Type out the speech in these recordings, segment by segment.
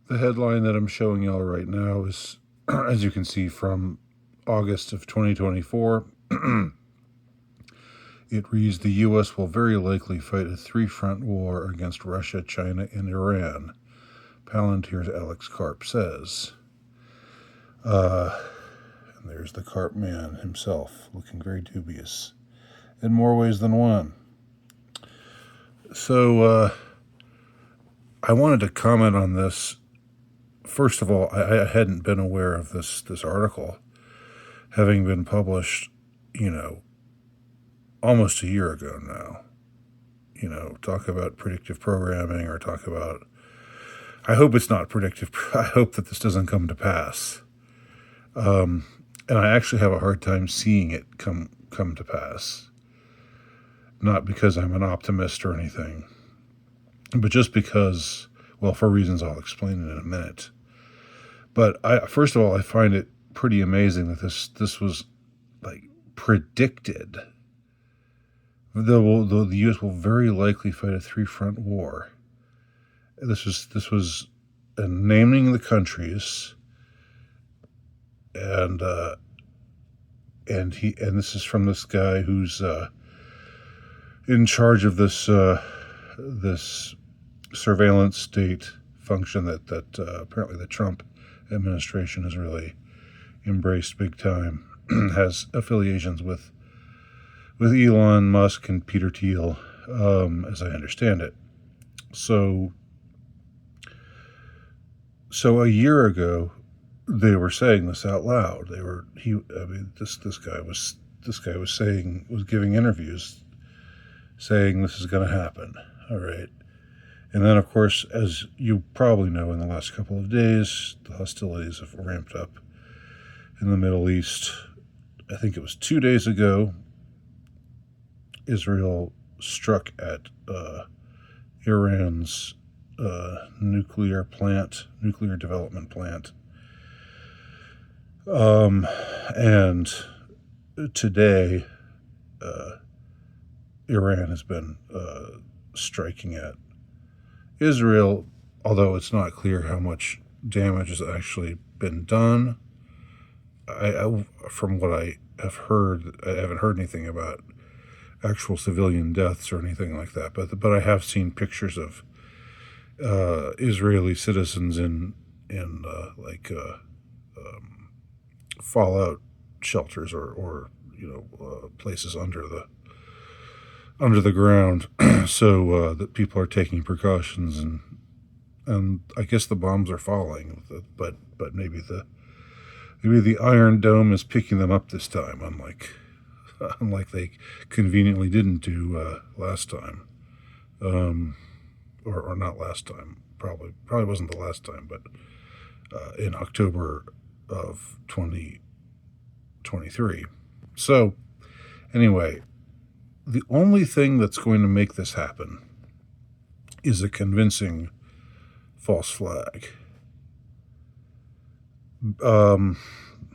The headline that I'm showing y'all right now is, as you can see, from August of 2024. It reads, the U.S. will very likely fight a three-front war against Russia, China, and Iran, Palantir's Alex Karp says. And there's the Karp man himself, looking very dubious in more ways than one. So I wanted to comment on this. First of all, I hadn't been aware of this article, having been published, almost a year ago now. Talk about predictive programming, or talk about, I hope it's not predictive. I hope that this doesn't come to pass. And I actually have a hard time seeing it come to pass. Not because I'm an optimist or anything, but just because, well, for reasons I'll explain in a minute. But first of all, I find it pretty amazing that this was predicted. The U.S. will very likely fight a three-front war. This was naming the countries, and this is from this guy who's in charge of this surveillance state function that apparently the Trump administration has really embraced big time. Has affiliations with Elon Musk and Peter Thiel, as I understand it. So a year ago, they were saying this out loud. This guy was giving interviews saying this is going to happen. All right. And then, of course, as you probably know, in the last couple of days, the hostilities have ramped up in the Middle East. I think it was 2 days ago, Israel struck at Iran's nuclear development plant. And today, Iran has been striking at Israel, although it's not clear how much damage has actually been done. From what I have heard, I haven't heard anything about actual civilian deaths or anything like that. But I have seen pictures of Israeli citizens in fallout shelters or places under the ground, so that people are taking precautions, and I guess the bombs are falling, but maybe the Iron Dome is picking them up this time, unlike they conveniently didn't do last time, or not last time. Probably wasn't the last time, but in October of 2023. So anyway, the only thing that's going to make this happen is a convincing false flag.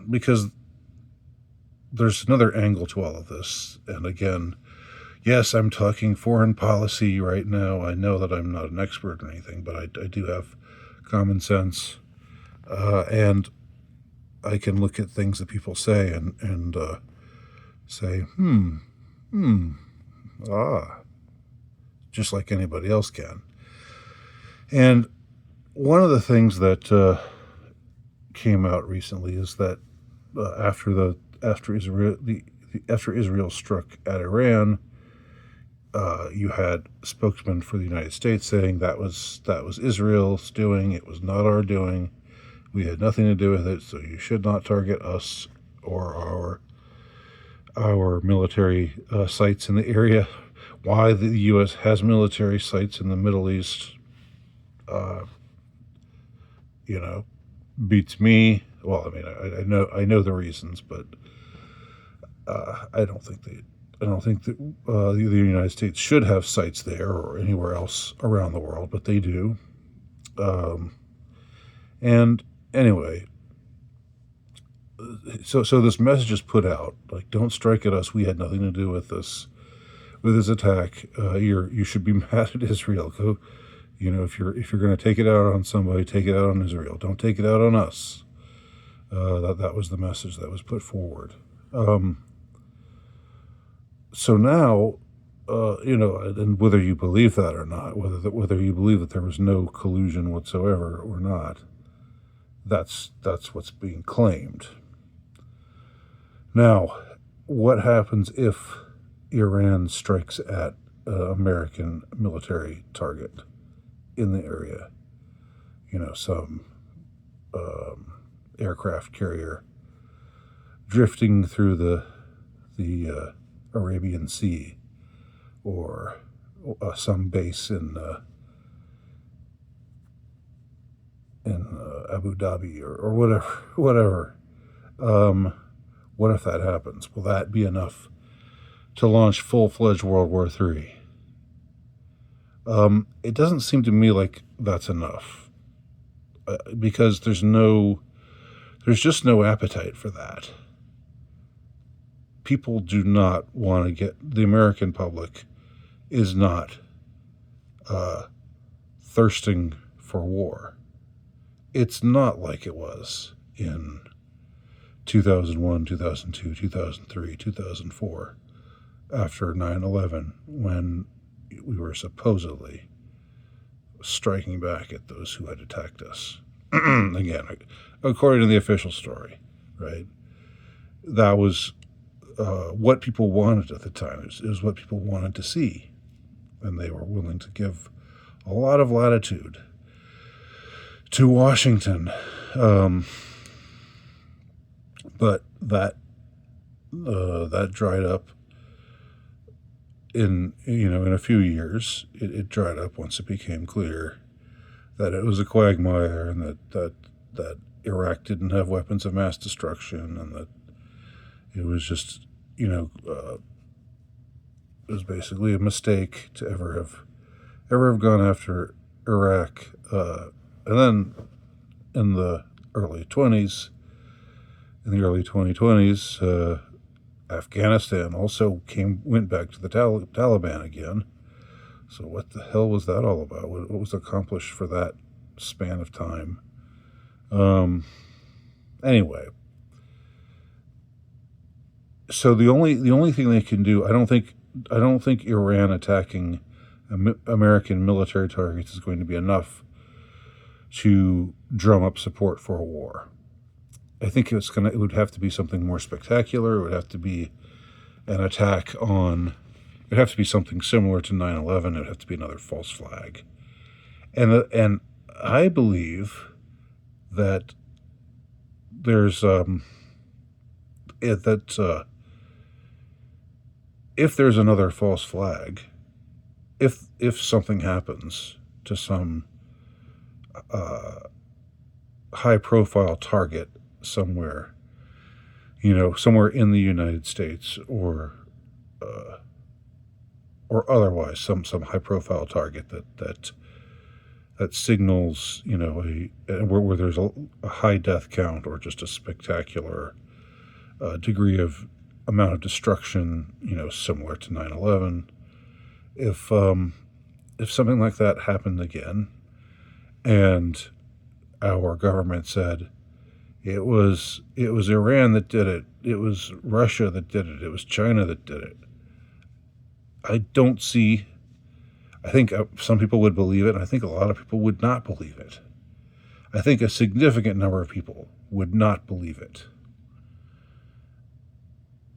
Because there's another angle to all of this. And again, yes, I'm talking foreign policy right now. I know that I'm not an expert or anything, but I do have common sense. And I can look at things that people say and say, just like anybody else can. And one of the things that came out recently is that after Israel struck at Iran, you had spokesmen for the United States saying that was Israel's doing. It was not our doing. We had nothing to do with it. So you should not target us or our military sites in the area. Why the U.S. has military sites in the Middle East, beats me. Well, I mean, I know the reasons, but I don't think that the United States should have sites there or anywhere else around the world, but they do. And anyway, so this message is put out, like, don't strike at us. We had nothing to do with this attack. You should be mad at Israel. Go, if you're going to take it out on somebody, take it out on Israel. Don't take it out on us. That was the message that was put forward. So now, and whether you believe that or not, whether you believe that there was no collusion whatsoever or not, that's what's being claimed. Now, what happens if Iran strikes at American military target in the area? Some aircraft carrier drifting through the Arabian Sea, or some base in Abu Dhabi, or whatever. What if that happens? Will that be enough to launch full-fledged World War III? It doesn't seem to me like that's enough, because there's just no appetite for that. People do not want to the American public is not thirsting for war. It's not like it was in 2001, 2002, 2003, 2004, after 9/11, when we were supposedly striking back at those who had attacked us. Again, according to the official story, right? That was what people wanted at the time. It was what people wanted to see, and they were willing to give a lot of latitude to Washington. But that dried up in a few years. It dried up once it became clear that it was a quagmire, and that Iraq didn't have weapons of mass destruction, and that it was just it was basically a mistake to ever have gone after Iraq. And then in the early 2020s, Afghanistan also went back to the Taliban again. So what the hell was that all about? What was accomplished for that span of time? Anyway, so the only thing they can do, I don't think Iran attacking American military targets is going to be enough to drum up support for a war. I think it would have to be something more spectacular. It would have to be an attack on. It'd have to be something similar to 9/11. It would have to be another false flag, and I believe that there's if there's another false flag, if something happens to some high-profile target somewhere, somewhere in the United States, or otherwise some high-profile target that signals, where there's a high death count, or just a spectacular degree of amount of destruction, similar to 9/11. If something like that happened again, and our government said it was Iran that did it, it was Russia that did it, it was China that did it, I think some people would believe it, and I think a lot of people would not believe it. I think a significant number of people would not believe it.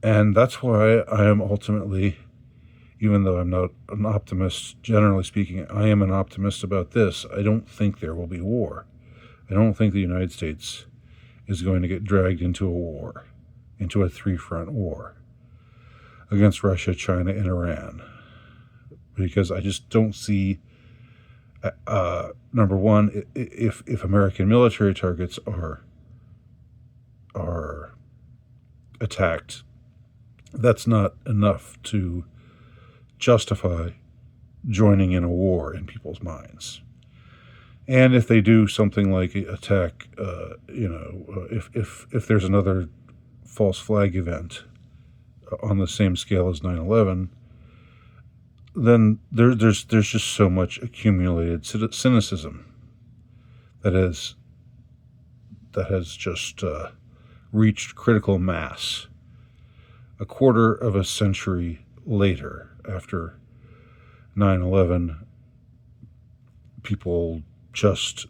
And that's why I am ultimately, even though I'm not an optimist, generally speaking, I am an optimist about this. I don't think there will be war. I don't think the United States is going to get dragged into a war, into a three-front war against Russia, China, and Iran. Because I just don't see, number one, if American military targets are attacked, that's not enough to justify joining in a war in people's minds. And if they do something like attack, if there's another false flag event on the same scale as 9/11, there's just so much accumulated cynicism that has just reached critical mass a quarter of a century later. After 9/11, people just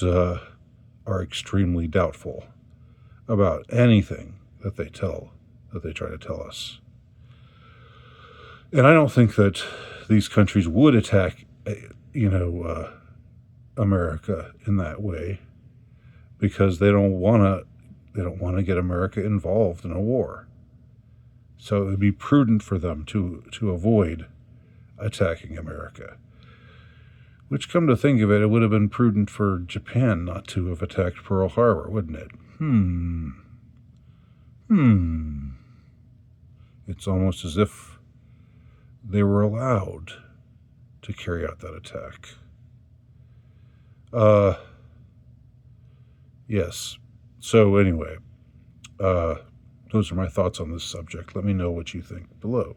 are extremely doubtful about anything that they try to tell us. And I don't think that these countries would attack, America in that way, because they don't want to get America involved in a war. So it would be prudent for them to avoid attacking America. Which, come to think of it, it would have been prudent for Japan not to have attacked Pearl Harbor, wouldn't it? It's almost as if they were allowed to carry out that attack. Yes. So anyway, those are my thoughts on this subject. Let me know what you think below.